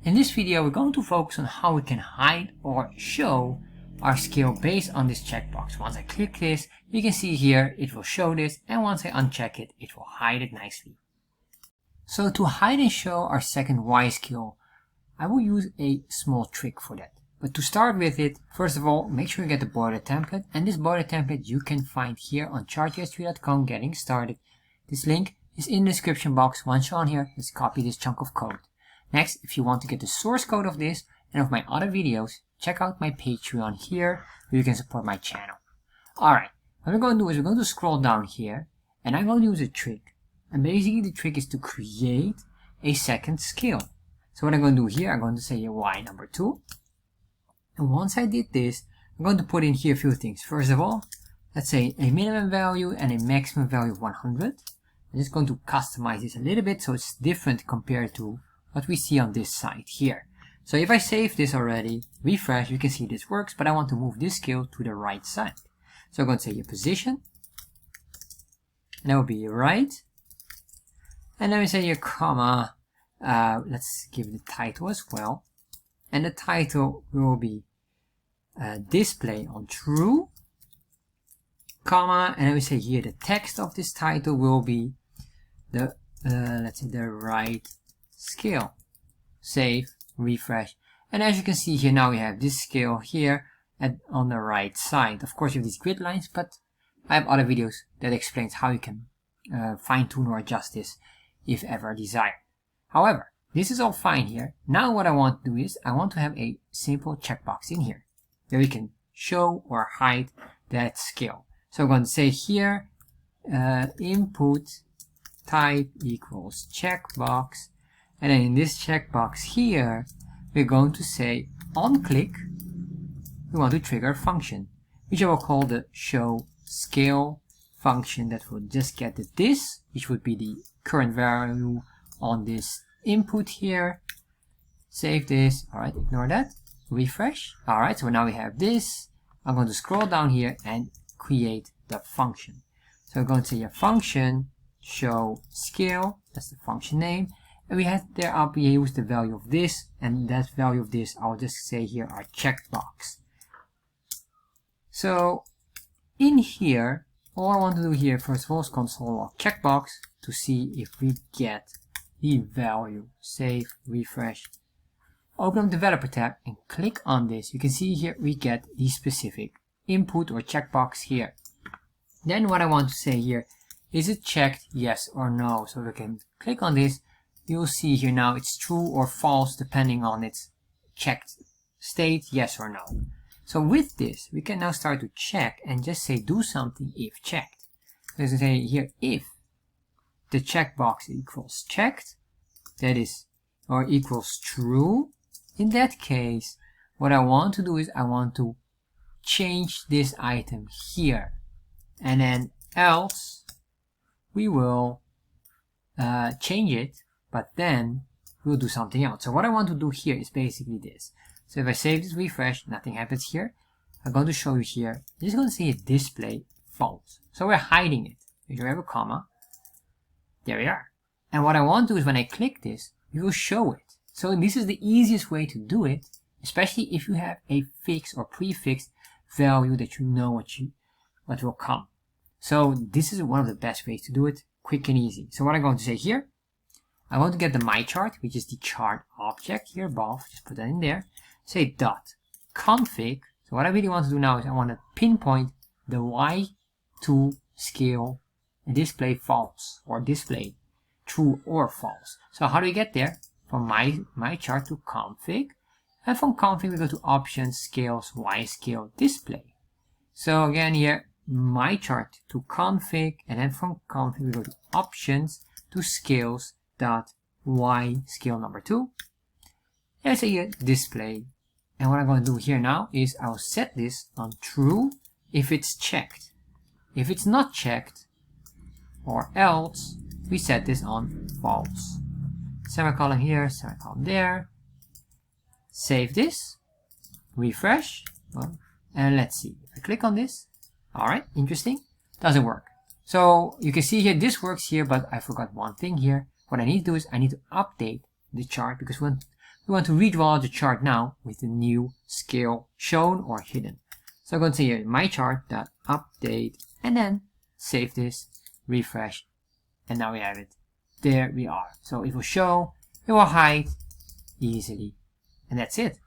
In this video, we're going to focus on how we can hide or show our scale based on this checkbox. Once I click this, you can see here it will show this, and once I uncheck it, it will hide it nicely. So to hide and show our second Y scale, I will use a small trick for that. But to start with it, first of all, make sure you get the border template, and this border template you can find here on chartjs3.com getting started. This link is in the description box. Once you're on here, let's copy this chunk of code. Next, if you want to get the source code of this and of my other videos, check out my Patreon here where you can support my channel. Alright, what we're going to do is we're going to scroll down here and I'm going to use a trick. And basically the trick is to create a second scale. So what I'm going to do here, I'm going to say Y number 2. And once I did this, I'm going to put in here a few things. First of all, let's say a minimum value and a maximum value of 100. I'm just going to customize this a little bit so it's different compared to what we see on this side here. So if I save this already, refresh, you can see this works, but I want to move this scale to the right side. So I'm going to say a position, and that will be right. And then we say a comma, let's give it a title as well. And the title will be display on true, comma, and then we say here the text of this title will be the, let's say the right scale. Save, refresh, and as you can see here, now we have this scale here on the right side. Of course you have these grid lines, but I have other videos that explains how you can fine-tune or adjust this if ever desired. However, this is all fine here. Now what I want to do is I want to have a simple checkbox in here where we can show or hide that scale. So I'm going to say here input type equals checkbox. And then in this checkbox here, we're going to say on click, we want to trigger a function, which I will call the show scale function that will just get the this, which would be the current value on this input here. Save this. Alright, ignore that. Refresh. Alright, so now we have this. I'm going to scroll down here and create the function. So I'm going to say a function show scale, that's the function name. And we have there, I'll be use the value of this, and that value of this, I'll just say here our checkbox. So in here, all I want to do here, first of all, is console log checkbox to see if we get the value. Save, refresh, open up developer tab and click on this. You can see here we get the specific input or checkbox here. Then what I want to say here, is it checked yes or no? So we can click on this. You'll see here now it's true or false depending on its checked state, yes or no. So with this, we can now start to check and just say do something if checked. So let's say here if the checkbox equals checked, that is, or equals true, in that case, what I want to do is I want to change this item here. And then else, we will change it, but then we'll do something else. So what I want to do here is basically this. So if I save this, refresh, nothing happens here. I'm going to show you here. I'm just going to say a display false. So we're hiding it. We have a comma. There we are. And what I want to do is when I click this, we will show it. So this is the easiest way to do it, especially if you have a fixed or prefixed value that you know what will come. So this is one of the best ways to do it, quick and easy. So what I'm going to say here, I want to get the my chart, which is the chart object here above. Just put that in there. Say dot config. So what I really want to do now is I want to pinpoint the Y2 scale and display false or display true or false. So how do we get there? From my chart to config, and from config we go to options, scales, Y scale, display. So again here, my chart to config, and then from config we go to options to scales dot Y scale number 2. And say here display. And what I'm going to do here now is I'll set this on true if it's checked. If it's not checked, or else, we set this on false. Semicolon here, semicolon there. Save this, refresh, and let's see. If I click on this, alright, interesting, doesn't work. So you can see here this works here, but I forgot one thing here. What I need to do is I need to update the chart because we we want to redraw the chart now with the new scale shown or hidden. So I'm going to say here, my chart.update, and then save this, refresh, and now we have it. There we are. So it will show, it will hide easily, and that's it.